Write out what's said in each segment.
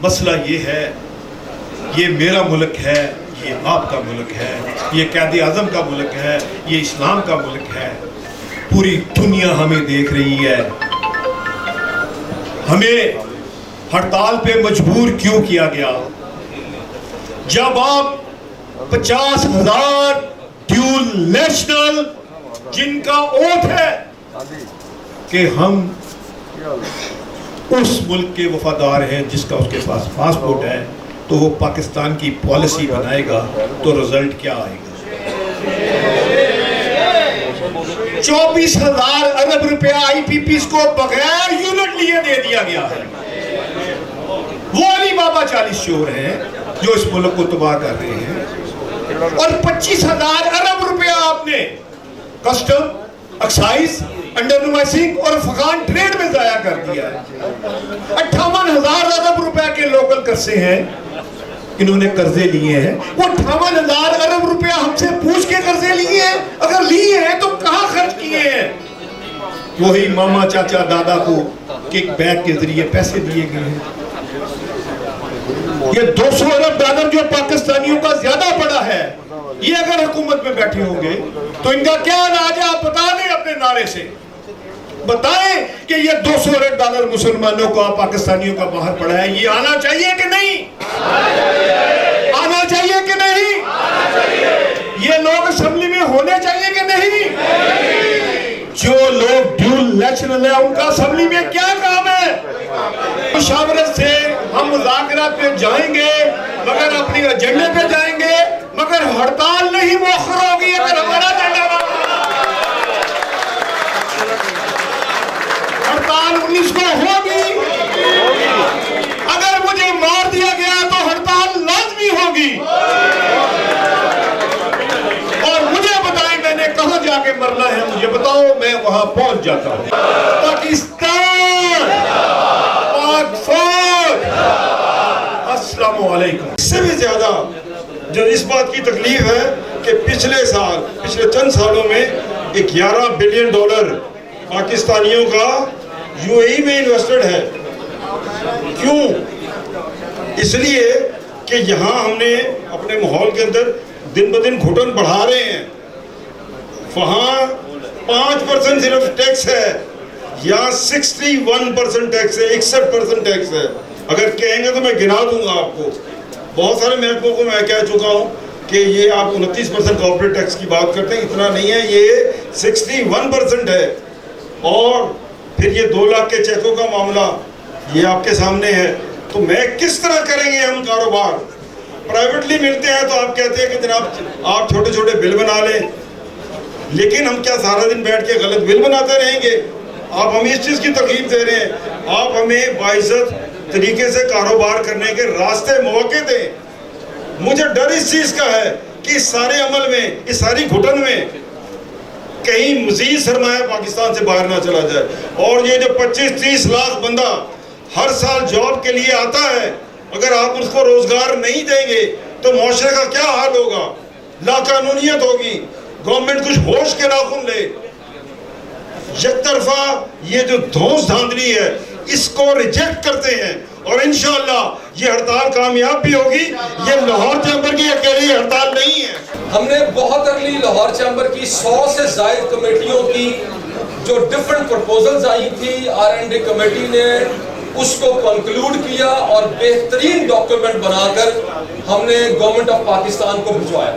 मसला ये है, ये मेरा मुल्क है, ये आपका मुल्क है, ये कायद आज़म का मुल्क है, ये इस्लाम का मुल्क है। पूरी दुनिया हमें देख रही है। हमें हड़ताल पे मजबूर क्यों किया गया? जब आप 50,000 ड्यूल नेशनल जिनका ओथ है कि हम उस मुल्क के वफादार हैं जिसका उसके पास पासपोर्ट है, तो वो पाकिस्तान की पॉलिसी बनाएगा तो रिजल्ट क्या आएगा? 24,000 अरब रुपया IPPs को बगैर यूनिट लिए दे दिया गया है। वो अली बाबा 40 चोर हैं जो इस मुल्क को तबाह कर रहे हैं, और 25,000 अरब रुपया आपने कस्टम, एक्साइज, अंडर नुमाइसिंग और फगान ट्रेड में जाया कर दिया है। 58,000 अरब रुपया के लोकल कर्जे हैं, इन्होंने कर्जे लिए हैं। वो 58,000 अरब रुपया हमसे पूछ के कर्जे लिए हैं? अगर लिए हैं तो कहां खर्च किए हैं? वही मामा, चाचा, दादा को किक बैक के जरिए पैसे दिए गए हैं। ये 200 अरब डॉलर जो पाकिस्तानियों का ज्यादा पड़ा है, ये अगर हुकूमत में बैठे होंगे तो इनका क्या इलाज है? आप बता दें अपने नारे से, बताएं कि ये 200 अरब डॉलर मुसलमानों का, पाकिस्तानियों का बाहर पड़ा है। ये आना चाहिए कि नहीं? आना चाहिए कि नहीं? ये लोग असेंबली में होने चाहिए कि नहीं? जो लोग ड्यूल नेशनल है उनका असेंबली में क्या काम है? मुशावरत से हम मुज़ाकरात पे जाएंगे, मगर अपने एजेंडे पे जाएंगे, मगर हड़ताल नहीं मौखर होगी अगर हमारा एजेंडा। हड़ताल 19 को होगी। अगर मुझे मार दिया गया तो हड़ताल लाजमी होगी। और मुझे बताएं मैंने कहां जाके मरना है, मुझे बताओ, मैं वहां पहुंच जाता हूं। पाकिस्तान, पाक फौज, अस्सलामु अलैकुम। इससे भी ज्यादा जो इस बात की तकलीफ है कि पिछले चंद सालों में 11 बिलियन डॉलर पाकिस्तानियों का UAE में इन्वेस्टेड है। क्यों? इसलिए कि यहाँ हमने अपने माहौल के अंदर दिन ब दिन घुटन बढ़ा रहे हैं। वहाँ 5% सिर्फ टैक्स है, यहाँ 61% टैक्स है, 61% टैक्स है। अगर कहेंगे तो मैं गिना दूंगा आपको। बहुत सारे महकमों को मैं कह चुका हूँ कि ये आप 29% कॉर्पोरेट टैक्स की बात करते हैं, इतना नहीं है, ये 61% है। और फिर ये 2 लाख के चेकों का मामला ये आपके सामने है। तो मैं किस तरह करेंगे हम कारोबार? प्राइवेटली मिलते हैं तो आप कहते हैं कि जनाब आप छोटे छोटे बिल बना लें, लेकिन हम क्या सारा दिन बैठ के गलत बिल बनाते रहेंगे? आप हमें इस चीज़ की तकलीफ दे रहे हैं। आप हमें बाइज्जत तरीके से कारोबार करने के रास्ते, मौके दें। मुझे डर इस चीज़ का है कि इस सारे अमल में, इस सारी घुटन में कहीं मजीद सरमाया पाकिस्तान से बाहर ना चला जाए। और ये जो 25-30 लाख बंदा हर साल जॉब के लिए आता है, अगर आप उसको रोजगार नहीं देंगे तो मुआशरे का क्या हाल होगा? लाकानूनियत होगी। गवर्नमेंट कुछ होश के नाखून ले। एक तरफा ये जो धौंस धांधली है इसको रिजेक्ट करते हैं, और इंशाअल्लाह ये हड़ताल कामयाब भी होगी। ये लाहौर चैम्बर की अकेली हड़ताल नहीं है। हमने बहुत अर्ली लाहौर चैम्बर की 100 से ज़ायद कमेटियों की जो डिफरेंट प्रपोजल्स आई थी, R&D कमेटी ने उसको कंक्लूड किया और बेहतरीन डॉक्यूमेंट बनाकर हमने गवर्नमेंट ऑफ पाकिस्तान को भिजवाया।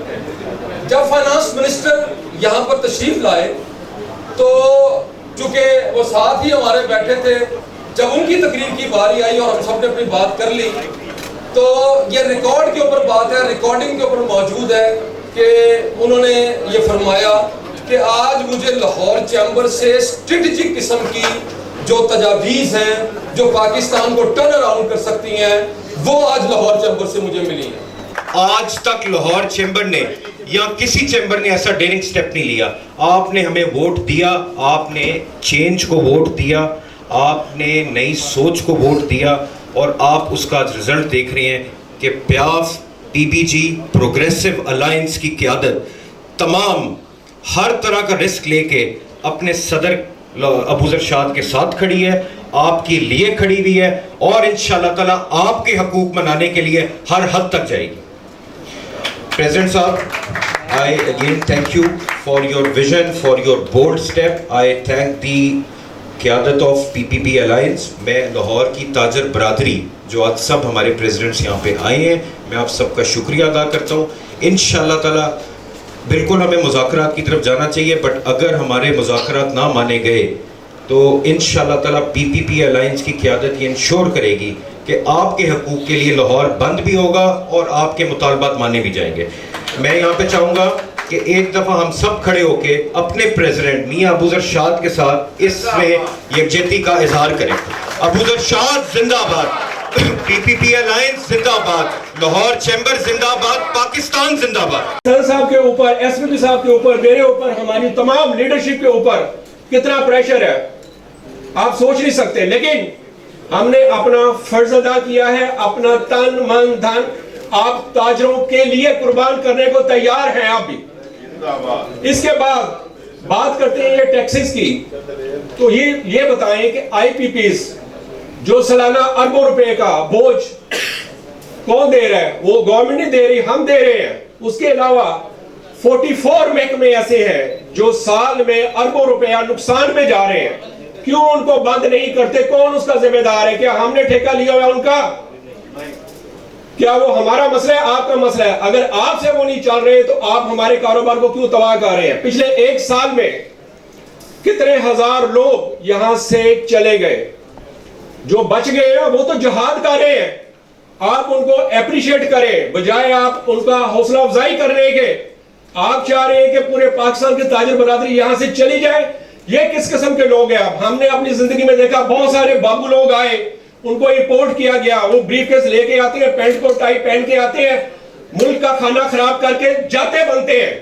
जब फाइनेंस मिनिस्टर यहाँ पर तशरीफ लाए तो चूंकि वो साथ ही हमारे बैठे थे, जब उनकी तकरीर की बारी आई और हम सब ने अपनी बात कर ली, तो ये रिकॉर्ड के ऊपर बात है, रिकॉर्डिंग के ऊपर मौजूद है कि उन्होंने ये फरमाया कि आज मुझे लाहौर चैम्बर से स्ट्रेटेजिक किस्म की जो तजावीज़ हैं जो पाकिस्तान को टर्न अराउंड कर सकती हैं, वो आज लाहौर चैम्बर से मुझे मिली है। आज तक लाहौर चैम्बर ने या किसी चैम्बर ने ऐसा डेयरिंग स्टेप नहीं लिया। आपने हमें वोट दिया, आपने चेंज को वोट दिया, आपने नई सोच को वोट दिया, और आप उसका रिजल्ट देख रहे हैं कि प्याफ, PPG, प्रोग्रेसिव अलायंस की क़यादत तमाम हर तरह का रिस्क लेके अपने सदर अबूजर शाद के साथ खड़ी है। आपके लिए खड़ी हुई है और इंशाल्लाह ताला आपके हकूक मनाने के लिए हर हद तक जाएगी। प्रेसिडेंट साहब, I again thank you for your vision, for your bold step. I thank the क़यादत ऑफ PPP Alliance। मैं लाहौर की ताजर बरादरी जो आज सब हमारे प्रेसिडेंट्स यहाँ पे आए हैं, मैं आप सबका शुक्रिया अदा करता हूँ। इंशाल्लाह ताला बिल्कुल हमें मुज़ाकरात की तरफ जाना चाहिए, बट अगर हमारे मुज़ाकरात ना माने गए तो इंशाल्लाह ताला PPP Alliance की क़यादत ये इंश्योर करेगी कि आपके हकूक़ के लिए लाहौर बंद भी होगा और आपके मुतालबात माने भी जाएंगे। मैं यहाँ पे चाहूँगा कि एक दफ़ा हम सब खड़े होके अपने प्रेसिडेंट मियाँ अबूज़र शाद के साथ इसमें यकजहती का इजहार करें। अबूज़र शाद जिंदाबाद, PPP Alliance जिंदाबाद, लाहौर चैम्बर जिंदाबाद, पाकिस्तान जिंदाबाद। सर साहब के ऊपर, SPP साहब के ऊपर, मेरे ऊपर, हमारी तमाम लीडरशिप के ऊपर कितना प्रेशर है आप सोच नहीं सकते, लेकिन हमने अपना फर्ज अदा किया है, अपना तन मन धन आप ताजरों के लिए कुर्बान करने को तैयार हैं आप भी। इसके बाद बात करते हैं ये टैक्सेस की, तो ये बताएं कि IPPs जो सालाना अरबों रुपए का बोझ कौन दे रहा है? वो गवर्नमेंट नहीं दे रही, हम दे रहे हैं। उसके अलावा 44 महकमे ऐसे हैं जो साल में अरबों रुपया नुकसान में जा रहे हैं। क्यों उनको बंद नहीं करते? कौन उसका जिम्मेदार है? क्या हमने ठेका लिया हुआ है उनका? क्या वो हमारा मसला है, आपका मसला है? अगर आपसे वो नहीं चल रहे तो आप हमारे कारोबार को क्यों तबाह कर रहे हैं? पिछले एक साल में कितने हजार लोग यहां से चले गए, जो बच गए हैं वो तो जिहाद कर रहे हैं। आप उनको अप्रिशिएट करें बजाय आप उनका हौसला अफजाई करने के। आप चाह रहे हैं कि पूरे पाकिस्तान की ताजिर बरादरी यहां से चली जाए। ये किस किस्म के लोग हैं? आप हमने अपनी जिंदगी में देखा बहुत सारे बाबू लोग आए, उनको रिपोर्ट किया गया, वो ब्रीफकेस लेके आते हैं, पैंट को टाई पहन के आते हैं, मुल्क का खाना खराब करके जाते बनते हैं।